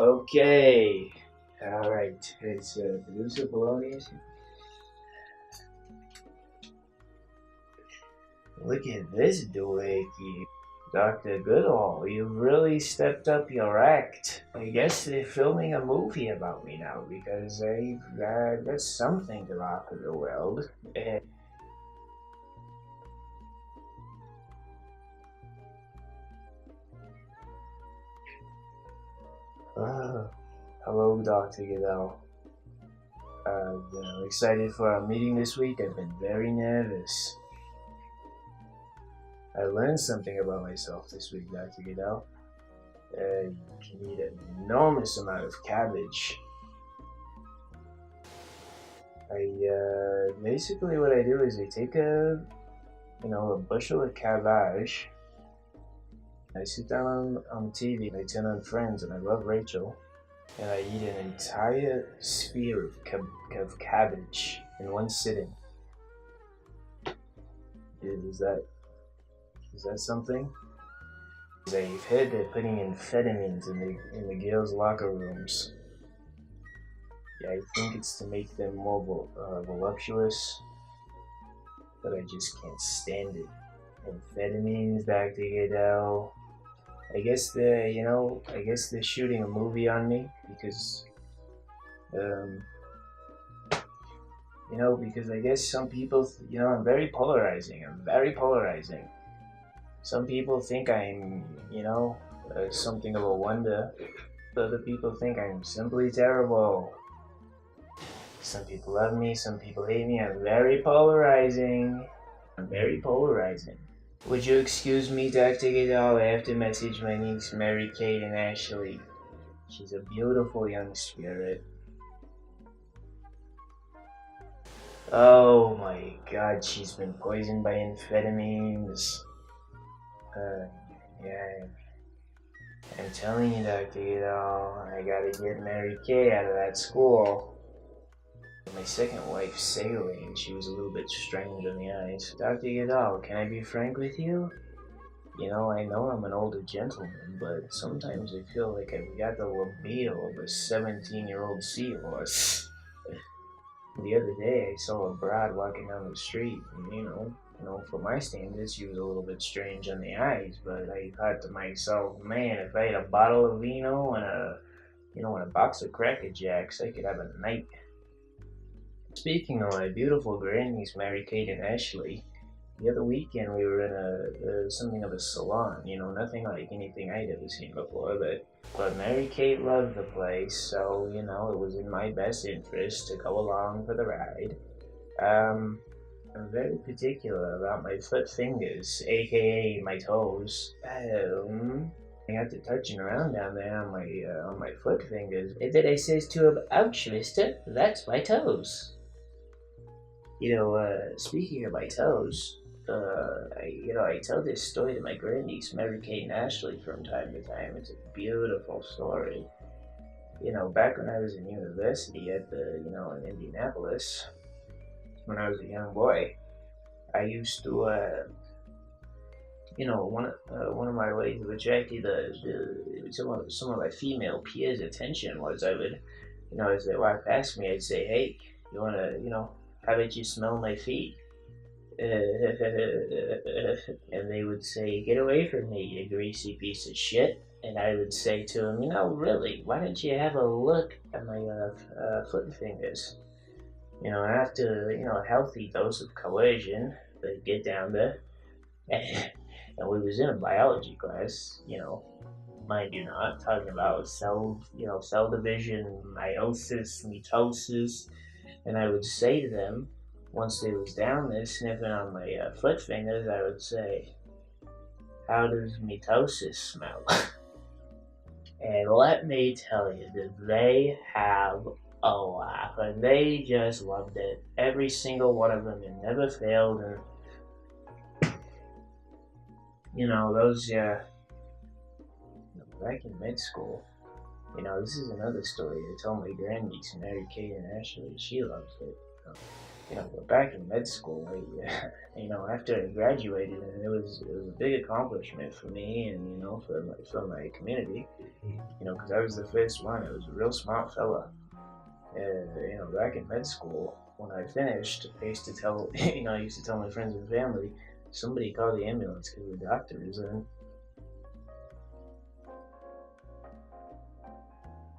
Okay. All right. It's producer Pelonias. Look at this doohickey. Dr. Goodall, you've really stepped up your act. I guess they're filming a movie about me now because I've got something to offer the world. Uh, Hello, Dr. Goodall. I'm excited for our meeting this week. I've been very nervous. I learned something about myself this week, Dr. Goodell. You can eat an enormous amount of cabbage. Basically what I do is I take a bushel of cabbage. I sit down on TV, I turn on Friends, and I love Rachel, and I eat an entire sphere of cabbage in one sitting. Is that something? I've heard they're putting amphetamines in the girls' locker rooms. Yeah, I think it's to make them more voluptuous, but I just can't stand it. Amphetamines, Dr. Goodell. I guess they're shooting a movie on me because, because I guess some people, I'm very polarizing. Some people think I'm, something of a wonder. Other people think I'm simply terrible. Some people love me, some people hate me. I'm very polarizing. Would you excuse me, Dr. Goodall? I have to message my niece, Mary Kate and Ashley. She's a beautiful young spirit. Oh my god, she's been poisoned by amphetamines. Yeah. I'm telling you, Dr. Goodall, I gotta get Mary Kay out of that school. My second wife, sailing, she was a little bit strange on the eyes. Dr. Goodall, can I be frank with you? I know I'm an older gentleman, but sometimes I feel like I've got the libido of a 17-year-old seahorse. The other day, I saw a broad walking down the street, and, for my standards, she was a little bit strange on the eyes, but I thought to myself, man, if I had a bottle of vino and a box of Cracker Jacks, I could have a night. Speaking of my beautiful grannies, Mary Kate and Ashley, the other weekend we were in something of a salon, nothing like anything I'd ever seen before, but Mary Kate loved the place, so, it was in my best interest to go along for the ride. I'm very particular about my foot fingers, aka my toes. I got to touching around down there on my foot fingers. And then I says to him, "Ouch, mister, that's my toes." Speaking of my toes, I tell this story to my grandniece, Mary Kate and Ashley, from time to time. It's a beautiful story. Back when I was in university in Indianapolis, when I was a young boy, I used to, one of my ways of attracting some of my female peers' attention was I would, as they walked past me, I'd say, "Hey, you wanna, how about you smell my feet?" And they would say, "Get away from me, you greasy piece of shit." And I would say to them, "Really, why don't you have a look at my foot fingers?" After, a healthy dose of coercion, they'd get down there. And we was in a biology class, mind you not, talking about cell division, meiosis, mitosis. And I would say to them, once they was down there sniffing on my foot fingers, I would say, "How does mitosis smell?" And let me tell you that they have a laugh, and they just loved it. Every single one of them, it never failed. And those back in med school, this is another story I told my grandniece, Mary Kate and Ashley. She loves it. But back in med school, after I graduated, and it was a big accomplishment for me, and for my community, because I was the first one. I was a real smart fella. Back in med school, when I finished, I used to tell, I used to tell my friends and family, somebody call the ambulance because the doctor is in.